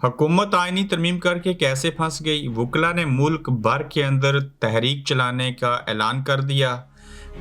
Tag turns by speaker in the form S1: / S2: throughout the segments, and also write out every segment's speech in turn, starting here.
S1: हुकूमत आईनी तरमीम करके कैसे फंस गई। वुकला ने मुल्क भर के अंदर तहरीक चलाने का ऐलान कर दिया।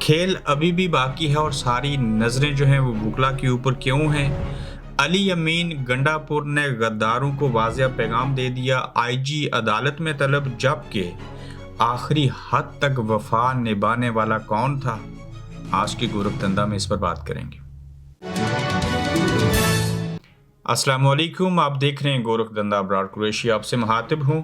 S1: खेल अभी भी बाकी है और सारी नज़रें जो हैं वो वुकला के ऊपर क्यों हैं। अली अमीन गंडापुर ने गद्दारों को वाज़िया पैगाम दे दिया। आईजी अदालत में तलब, जबकि आखिरी हद तक वफा निभाने वाला कौन था। आज की गोरखधंधा में इस पर बात करेंगे। अस्सलाम वालेकुम, आप देख रहे हैं गोरखधंधा अब्रार कुरैशी, आपसे मुखातिब हूँ।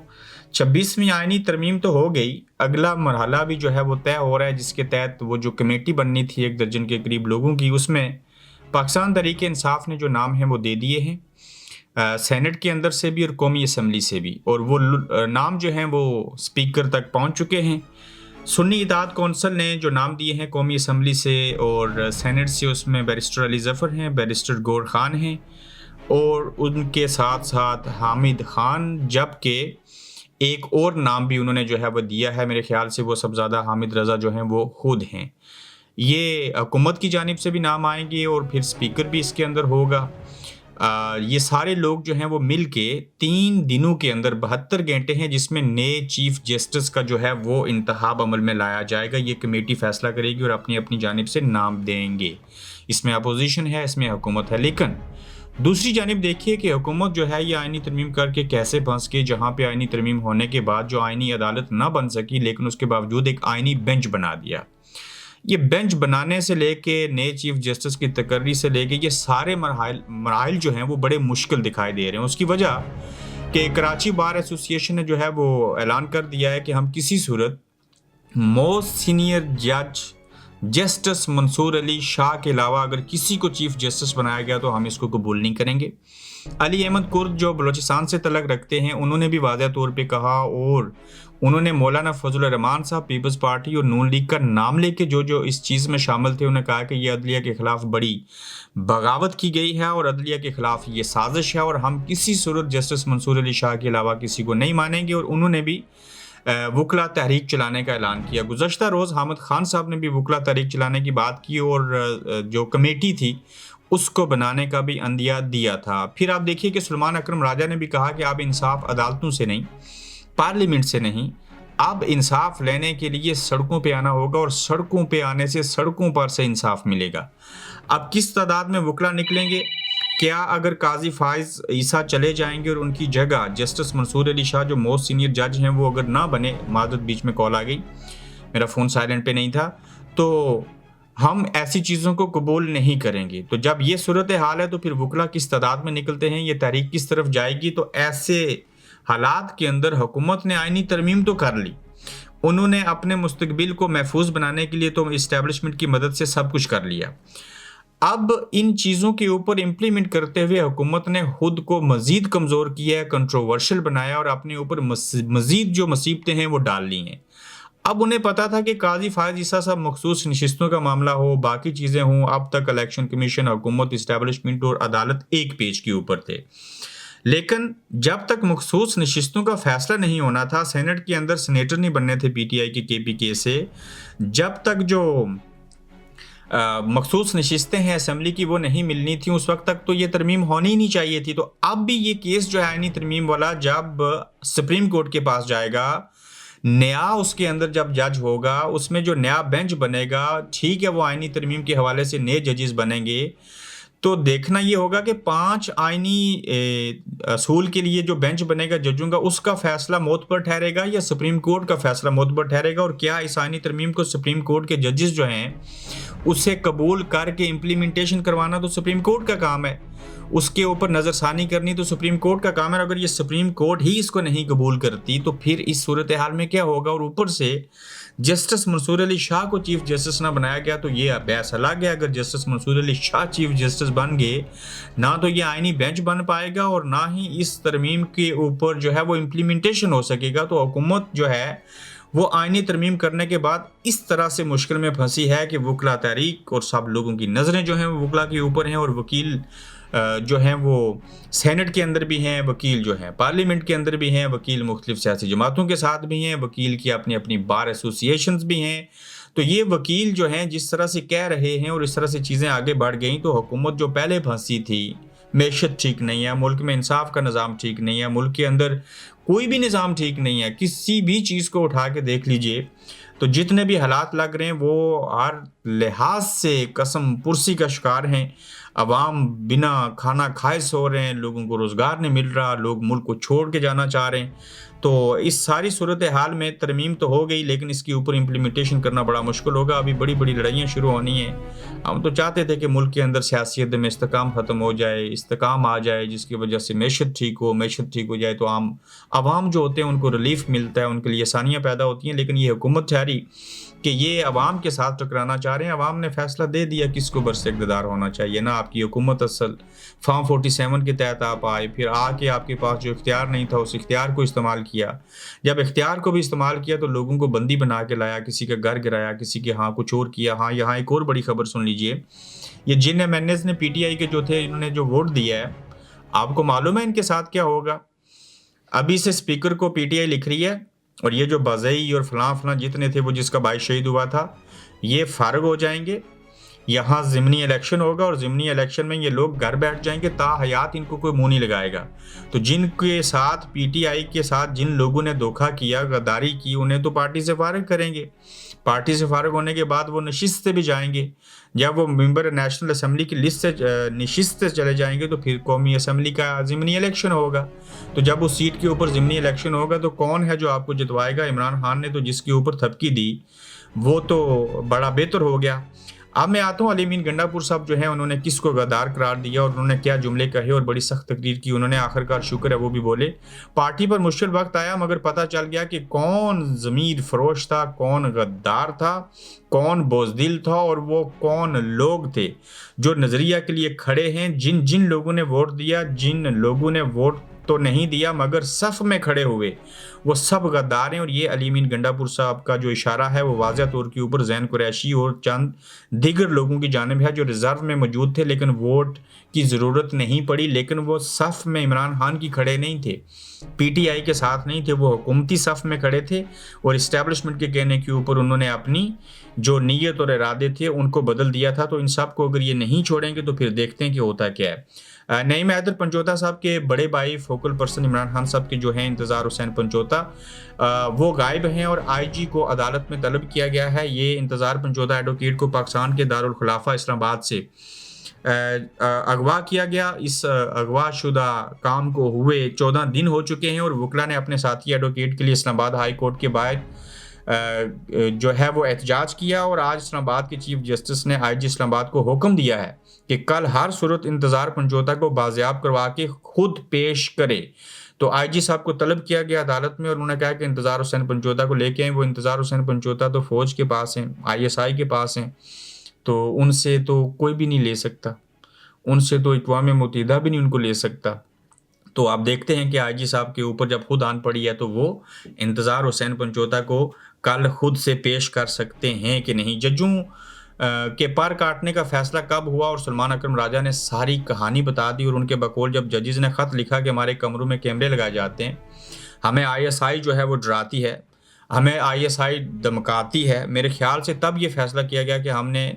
S1: 26वीं आईनी तरमीम तो हो गई, अगला मरहला भी जो है वो तय हो रहा है, जिसके तहत वो जो कमेटी बननी थी 1 दर्जन के करीब लोगों की, उसमें पाकिस्तान तहरीक इंसाफ ने जो नाम है वो दे दिए हैं, सेनेट के अंदर से भी और कौमी असम्बली से भी, और वो नाम जो हैं वो स्पीकर तक पहुँच चुके हैं। सुन्नी इत्तेहाद कौंसिल ने जो नाम दिए हैं कौमी असम्बली से और सेनेट से, उसमें बैरिस्टर अली ज़फ़र हैं, बैरिस्टर गौर ख़ान हैं और उनके साथ साथ हामिद खान, जबकि एक और नाम भी उन्होंने जो है वो दिया है। मेरे ख्याल से वो सब ज़्यादा हामिद रज़ा जो हैं वो खुद हैं। ये हुकूमत की जानिब से भी नाम आएंगे और फिर स्पीकर भी इसके अंदर होगा। ये सारे लोग जो हैं वो मिल के 3 दिनों के अंदर 72 घंटे हैं जिसमें नए चीफ जस्टिस का जो है वो इंतखाब अमल में लाया जाएगा। ये कमेटी फैसला करेगी और अपनी अपनी जानिब से नाम देंगे। इसमें अपोजिशन है, इसमें हुकूमत है। लेकिन दूसरी जानिब देखिए कि हुकूमत जो है ये आईनी तरमीम करके कैसे फंस गई, जहाँ पे आईनी तरमीम होने के बाद जो आईनी अदालत ना बन सकी, लेकिन उसके बावजूद एक आईनी बेंच बना दिया। ये बेंच बनाने से लेके नए चीफ जस्टिस की तकर्री से लेके ये सारे मराहिल जो हैं वो बड़े मुश्किल दिखाई दे रहे हैं। उसकी वजह कि कराची बार एसोसिएशन ने जो है वो ऐलान कर दिया है कि हम किसी सूरत मोस्ट सीनियर जज जस्टिस मंसूर अली शाह के अलावा अगर किसी को चीफ जस्टिस बनाया गया तो हम इसको कबूल नहीं करेंगे। अली अहमद कुर्द जो बलोचिस्तान से तलक रखते हैं, उन्होंने भी वाज़ेह तौर पे कहा और उन्होंने मौलाना फजल रहमान साहब, पीपल्स पार्टी और नून लीग का नाम लेके जो इस चीज़ में शामिल थे, उन्होंने कहा कि ये अदलिया के ख़िलाफ़ बड़ी बगावत की गई है और अदलिया के ख़िलाफ़ ये साजिश है और हम किसी सूरत जस्टिस मंसूर अली शाह के अलावा किसी को नहीं मानेंगे। और उन्होंने भी वुकला तहरीक चलाने का ऐलान किया। गुज़श्ता रोज़ हामिद खान साहब ने भी वुकला तहरीक चलाने की बात की और जो कमेटी थी उसको बनाने का भी अंदिया दिया था। फिर आप देखिए कि सुलेमान अकरम राजा ने भी कहा कि अब इंसाफ अदालतों से नहीं, पार्लियामेंट से नहीं, अब इंसाफ लेने के लिए सड़कों पे आना होगा और सड़कों पे आने से सड़कों पर से इंसाफ मिलेगा। अब किस तादाद में वुकला निकलेंगे, क्या अगर काजी फाइज ईसा चले जाएंगे और उनकी जगह जस्टिस मंसूर अली शाह जो मोस्ट सीनियर जज हैं वो अगर ना बने, मादत बीच में कॉल आ गई, मेरा फ़ोन साइलेंट पे नहीं था, तो हम ऐसी चीज़ों को कबूल नहीं करेंगे। तो जब ये सूरत हाल है तो फिर वुकला किस तादाद में निकलते हैं, ये तहरीक किस तरफ जाएगी। तो ऐसे हालात के अंदर हुकूमत ने आईनी तरमीम तो कर ली, उन्होंने अपने मुस्तकबिल को महफूज बनाने के लिए तो इस्टेब्लिशमेंट की मदद से सब कुछ कर लिया। अब इन चीज़ों के ऊपर इम्प्लीमेंट करते हुए हुकूमत ने खुद को मज़ीद कमज़ोर किया है, कंट्रोवर्शियल बनाया और अपने ऊपर मज़ीद जो मुसीबतें हैं वो डाल ली हैं। अब उन्हें पता था कि काजी फायज ईसा साहब मखसूस नशिस्तों का मामला हो, बाकी चीज़ें हों, अब तक इलेक्शन कमीशन, हुकूमत, इस्टेब्लिशमेंट और अदालत एक पेज के ऊपर थे। लेकिन जब तक मखसूस नशिस्तों का फैसला नहीं होना था, सेनेट के अंदर सीनेटर नहीं बनने थे पीटीआई के केपीके से, जब तक जो मखसूस नशिस्तें हैं असम्बली की वो नहीं मिलनी थी, उस वक्त तक तो ये तरमीम होनी ही नहीं चाहिए थी। तो अब भी ये केस जो है आईनी तरमीम वाला जब सुप्रीम कोर्ट के पास जाएगा, नया उसके अंदर जब जज होगा, उसमें जो नया बेंच बनेगा, ठीक है वो आईनी तरमीम के हवाले से नए जजेस बनेंगे, तो देखना ये होगा कि 5 आईनी असूल के लिए जो बेंच बनेगा जजों का, उसका फैसला मौत पर ठहरेगा या सुप्रीम कोर्ट का फैसला मौत पर ठहरेगा। और क्या इस आईनी तरमीम को सुप्रीम कोर्ट के जजेस जो हैं उसे कबूल करके इम्प्लीमेंटेशन करवाना तो सुप्रीम कोर्ट का काम है, उसके ऊपर नज़रसानी करनी तो सुप्रीम कोर्ट का काम है। अगर ये सुप्रीम कोर्ट ही इसको नहीं कबूल करती तो फिर इस सूरत हाल में क्या होगा। और ऊपर से जस्टिस मंसूर अली शाह को चीफ जस्टिस ना बनाया गया तो ये बहस अलग है। अगर justice Mansoor Ali Shah chief justice बन गए, ना तो ये आईनी बेंच बन पाएगा और ना ही इस तरमीम के ऊपर जो है वो इम्प्लीमेंटेशन हो सकेगा। तो हुकूमत जो है वो आईनी तरमीम करने के बाद इस तरह से मुश्किल में फंसी है कि वुकला तहरीक और सब लोगों की नज़रें जो हैं वो वुकला के ऊपर हैं और वकील जो हैं वो सेनेट के अंदर भी हैं, वकील जो हैं पार्लियामेंट के अंदर भी हैं, वकील मुख्तलिफ सियासी जमातों के साथ भी हैं, वकील की अपनी अपनी बार एसोसिएशंस भी हैं। तो ये वकील जो हैं जिस तरह से कह रहे हैं और इस तरह से चीज़ें आगे बढ़ गई तो हुकूमत जो पहले फंसी थी मैशत ठीक नहीं है, मुल्क में इंसाफ का निज़ाम ठीक नहीं है, मुल्क के अंदर कोई भी निज़ाम ठीक नहीं है। किसी भी चीज़ को उठा के देख लीजिए, तो जितने भी हालात लग रहे हैं वो हर लिहाज से कसम पुरसी का शिकार हैं। अवाम बिना खाना खाए सो रहे हैं, लोगों को रोज़गार नहीं मिल रहा, लोग मुल्क को छोड़ के जाना चाह रहे हैं। तो इस सारी सूरत हाल में तरमीम तो हो गई, लेकिन इसके ऊपर इम्प्लीमेंटेशन करना बड़ा मुश्किल होगा। अभी बड़ी-बड़ी लड़ाइयाँ शुरू होनी हैं। हम तो चाहते थे कि मुल्क के अंदर सियासियत में इस्तेकाम ख़त्म हो जाए, इस्तेकाम आ जाए, जिसकी वजह से मैशत ठीक हो जाए, तो आम अवाम जो होते हैं उनको रिलीफ़ मिलता है, उनके लिए आसानियाँ पैदा होती हैं। लेकिन ये हुकूमत ठहरी कि ये अवाम के साथ टकराना चाह रहे हैं। अवाम ने फैसला दे दिया किसको बरसे इक़्तिदार होना चाहिए, ना आपकी हुकूमत असल फॉर्म 47 के तहत आप आए, फिर आके आपके पास जो इख्तियार नहीं था उस इख्तियार को इस्तेमाल किया। जब इख्तियार को भी इस्तेमाल किया तो लोगों को बंदी बना के लाया, किसी का घर गिराया, किसी के यहाँ कुछ और किया। हाँ, यहाँ एक और बड़ी खबर सुन लीजिए। ये जिन एमएनएस ने पीटीआई के जो थे, इन्होंने जो वोट दिया है, आपको मालूम है इनके साथ क्या होगा? अभी से स्पीकर को पीटीआई लिख रही है और ये जो बाज़ई और फलां जितने थे वो जिसका भाई शहीद हुआ था, ये फारग हो जाएंगे। यहाँ ज़िमनी इलेक्शन होगा और ज़िमनी इलेक्शन में ये लोग घर बैठ जाएंगे, ताहयात इनको कोई मुंह नहीं लगाएगा। तो जिनके साथ पीटीआई के साथ जिन लोगों ने धोखा किया, गद्दारी की, उन्हें तो पार्टी से फारिग करेंगे। पार्टी से फारिग होने के बाद वो नशिस्त से भी जाएंगे। जब वो मेंबर नेशनल असम्बली की लिस्ट से नशिस्त से चले जाएंगे तो फिर कौमी असम्बली का ज़िमनी इलेक्शन होगा। तो जब उस सीट के ऊपर ज़िमनी इलेक्शन होगा तो कौन है जो आपको जितवाएगा? इमरान खान ने तो जिसके ऊपर थपकी दी वो तो बड़ा बेहतर हो गया। अब मैं आता हूँ अली अमीन गंडापुर साहब जो हैं, उन्होंने किसको गद्दार करार दिया और उन्होंने क्या जुमले कहे और बड़ी सख्त तकरीर की उन्होंने। आखिरकार शुक्र है वो भी बोले। पार्टी पर मुश्किल वक्त आया मगर पता चल गया कि कौन ज़मीर फरोश था, कौन गद्दार था, कौन बोझदिल था और वो कौन लोग थे जो नज़रिया के लिए खड़े हैं। जिन जिन लोगों ने वोट दिया, जिन लोगों ने वोट तो नहीं दिया मगर सफ़ में खड़े हुए, वो सब गद्दार हैं। और ये अली अमीन गंडापुर साहब का जो इशारा है वो वाज़ह तौर के ऊपर ज़ैन कुरैशी और चंद दीगर लोगों की जानिब है जो रिज़र्व में मौजूद थे, लेकिन वोट की ज़रूरत नहीं पड़ी। लेकिन वो सफ़ में इमरान खान की खड़े नहीं थे, पीटीआई के साथ नहीं थे, वो हुकूमती सफ़ में खड़े थे। और इस्टेब्लिशमेंट के कहने के ऊपर उन्होंने अपनी जो नीयत और इरादे थे उनको बदल दिया था। तो इन सब को अगर ये नहीं छोड़ेंगे तो फिर देखते हैं कि होता क्या है। नईम हैदर पंचोता साहब के बड़े भाई फोकल पर्सन इमरान खान साहब के जो हैं इंतज़ार हुसैन पंचोता, वो गायब हैं और आईजी को अदालत में तलब किया गया है। ये इंतज़ार पंचोता एडवोकेट को पाकिस्तान के दारुल खुलाफा इस्लामाबाद से अगवा किया गया। इस अगवा शुदा काम को हुए 14 दिन हो चुके हैं और वकला ने अपने साथी एडवोकेट के लिए इस्लामाबाद हाई कोर्ट के बाहर जो है वो एहतजाज किया। और आज इस्लामाबाद के चीफ जस्टिस ने आईजी इस्लामाबाद को हुक्म दिया है कि कल हर सूरत इंतज़ार पंचोता को बाजियाब करवा के खुद पेश करे। तो आईजी साहब को तलब किया गया अदालत में और उन्होंने कहा कि इंतज़ार हुसैन पंचोता को लेके आए। वो इंतज़ार हुसैन पंचोता तो फ़ौज के पास हैं, ISI के पास हैं, तो उनसे तो कोई भी नहीं ले सकता, उनसे तो अक़वाम मुत्तहिदा भी नहीं उनको ले सकता। तो आप देखते हैं कि आईजी साहब के ऊपर जब खुद आन पड़ी है तो वो इंतज़ार हुसैन पंचोता को कल खुद से पेश कर सकते हैं कि नहीं। जजों के पर काटने का फैसला कब हुआ और सलमान अकरम राजा ने सारी कहानी बता दी। और उनके बकौल जब जजेज़ ने ख़त लिखा कि हमारे कमरों में कैमरे लगाए जाते हैं, हमें ISI जो है वो डराती है, हमें ISI धमकाती है, मेरे ख्याल से तब ये फैसला किया गया कि हमने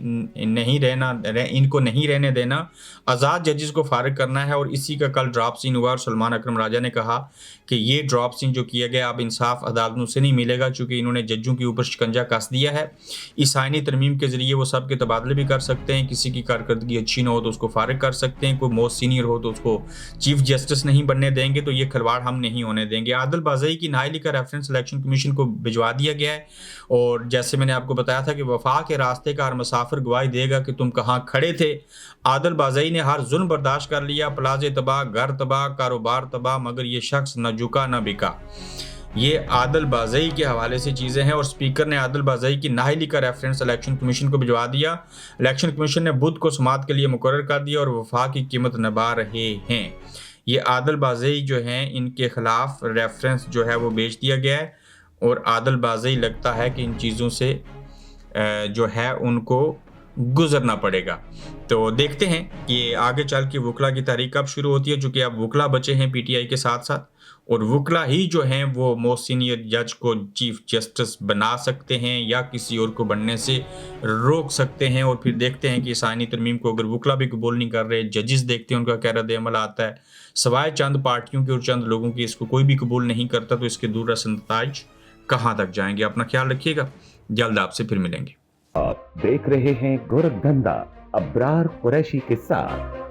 S1: इनको नहीं रहने देना, आज़ाद जजेस को फारिग करना है। और इसी का कल ड्रॉप सीन हुआ और सलमान अकरम राजा ने कहा कि ये ड्रॉप सीन जो किया गया अब इंसाफ अदालतों से नहीं मिलेगा, चूँकि इन्होंने जजों के ऊपर शिकंजा कस दिया है। इस आइनी तरमीम के ज़रिए वो सब के तबादले भी कर सकते हैं, किसी की कारकर्दगी अच्छी ना हो तो उसको फारिग कर सकते हैं, कोई मोस्ट सीनियर हो तो उसको चीफ जस्टिस नहीं बनने देंगे। तो ये खिलवाड़ हम नहीं होने देंगे। आदिल बाज़ई की नाअहली का रेफरेंस इलेक्शन कमीशन को भिजवा दिया गया है। और जैसे मैंने आपको बताया था कि वफा के रास्ते का हर मुसाफिर गवाही देगा कि तुम कहाँ खड़े थे। आदिल बाज़ई ने हर जुल्म बर्दाश्त कर लिया, प्लाजे तबाह, घर तबाह, कारोबार तबाह, मगर ये शख्स न झुका न बिका। ये आदिल बाज़ई के हवाले से चीज़ें हैं। और स्पीकर ने आदिल बाज़ई की नाअहली का रेफरेंस इलेक्शन कमीशन को भिजवा दिया। इलेक्शन कमीशन ने बुध को समाअत के लिए मुकर्रर कर दिया और वफा की कीमत निभा रहे हैं। ये आदिल बाज़ई जो हैं इनके खिलाफ रेफरेंस जो है वो भेज दिया गया है। और आदिल बाज़ई लगता है कि इन चीज़ों से जो है उनको गुजरना पड़ेगा। तो देखते हैं कि आगे चल के वकला की तारीख कब शुरू होती है, चूँकि अब वकला बचे हैं पीटीआई के साथ-साथ, और वकला ही जो हैं वो मोस्ट सीनियर जज को चीफ जस्टिस बना सकते हैं या किसी और को बनने से रोक सकते हैं। और फिर देखते हैं कि इस आईनी तरमीम को अगर वकला भी कबूल नहीं कर रहे, जजेस देखते हैं उनका क्या रद्द-ए-अमल आता है। सवाए चंद पार्टियों के और चंद लोगों की इसको कोई भी कबूल नहीं करता, तो इसके दूरअसल नताइज कहाँ तक जाएँगे। अपना ख्याल रखिएगा, जल्द आपसे फिर मिलेंगे।
S2: आप देख रहे हैं गोरखधंधा अब्रार कुरैशी के साथ।